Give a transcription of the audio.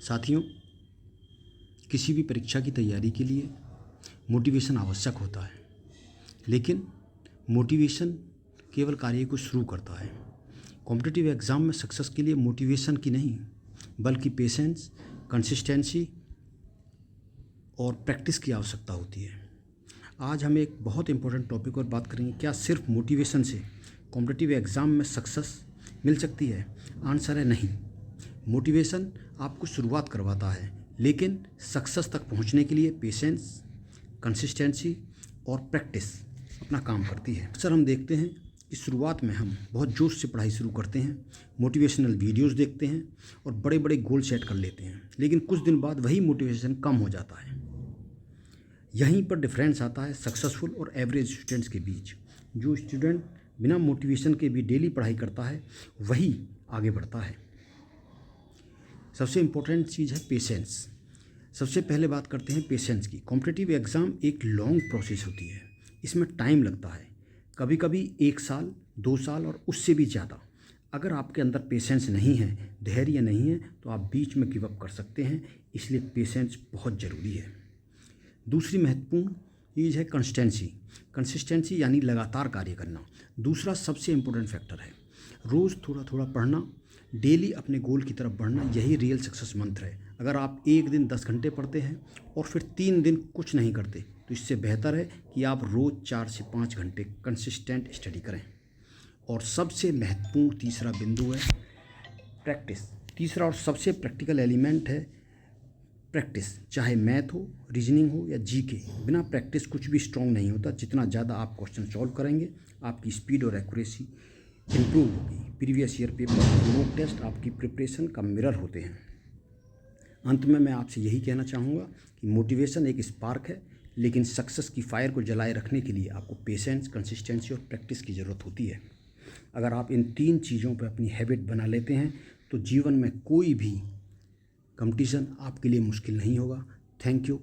साथियों, किसी भी परीक्षा की तैयारी के लिए मोटिवेशन आवश्यक होता है, लेकिन मोटिवेशन केवल कार्य को शुरू करता है। कॉम्पिटिटिव एग्ज़ाम में सक्सेस के लिए मोटिवेशन की नहीं, बल्कि पेशेंस, कंसिस्टेंसी और प्रैक्टिस की आवश्यकता होती है। आज हम एक बहुत इंपॉर्टेंट टॉपिक पर बात करेंगे। क्या सिर्फ मोटिवेशन से कॉम्पिटिटिव एग्ज़ाम में सक्सेस मिल सकती है? आंसर है नहीं। मोटिवेशन आपको शुरुआत करवाता है, लेकिन सक्सेस तक पहुंचने के लिए पेशेंस, कंसिस्टेंसी और प्रैक्टिस अपना काम करती है। अक्सर हम देखते हैं कि शुरुआत में हम बहुत जोश से पढ़ाई शुरू करते हैं, मोटिवेशनल वीडियोस देखते हैं और बड़े बड़े गोल सेट कर लेते हैं, लेकिन कुछ दिन बाद वही मोटिवेशन कम हो जाता है। यहीं पर डिफरेंस आता है सक्सेसफुल और एवरेज स्टूडेंट्स के बीच। जो स्टूडेंट बिना मोटिवेशन के भी डेली पढ़ाई करता है, वही आगे बढ़ता है। सबसे इम्पोर्टेंट चीज़ है पेशेंस। सबसे पहले बात करते हैं पेशेंस की। कॉम्पिटिटिव एग्ज़ाम एक लॉन्ग प्रोसेस होती है, इसमें टाइम लगता है, कभी कभी 1 साल, 2 साल और उससे भी ज़्यादा। अगर आपके अंदर पेशेंस नहीं है, धैर्य नहीं है, तो आप बीच में गिव अप कर सकते हैं। इसलिए पेशेंस बहुत ज़रूरी है। दूसरी महत्वपूर्ण चीज़ है कंसिस्टेंसी यानी लगातार कार्य करना। दूसरा सबसे इम्पोर्टेंट फैक्टर है। रोज़ थोड़ा थोड़ा पढ़ना, डेली अपने गोल की तरफ बढ़ना, यही रियल सक्सेस मंत्र है। अगर आप एक दिन 10 घंटे पढ़ते हैं और फिर 3 दिन कुछ नहीं करते, तो इससे बेहतर है कि आप रोज़ 4 से 5 घंटे कंसिस्टेंट स्टडी करें। और सबसे महत्वपूर्ण तीसरा बिंदु है प्रैक्टिस। तीसरा और सबसे प्रैक्टिकल एलिमेंट है प्रैक्टिस। चाहे मैथ हो, रीजनिंग हो या जीके, बिना प्रैक्टिस कुछ भी स्ट्रॉन्ग नहीं होता। जितना ज़्यादा आप क्वेश्चन सॉल्व करेंगे, आपकी स्पीड और एक्यूरेसी इम्प्रूव होगी। Previous year paper, mock test आपकी प्रिपरेशन का मिरर होते हैं। अंत में मैं आपसे यही कहना चाहूँगा कि मोटिवेशन एक स्पार्क है, लेकिन सक्सेस की फायर को जलाए रखने के लिए आपको पेशेंस, कंसिस्टेंसी और प्रैक्टिस की ज़रूरत होती है। अगर आप इन 3 चीज़ों पर अपनी हैबिट बना लेते हैं, तो जीवन में कोई भी कंपटीशन आपके लिए मुश्किल नहीं होगा। Thank you.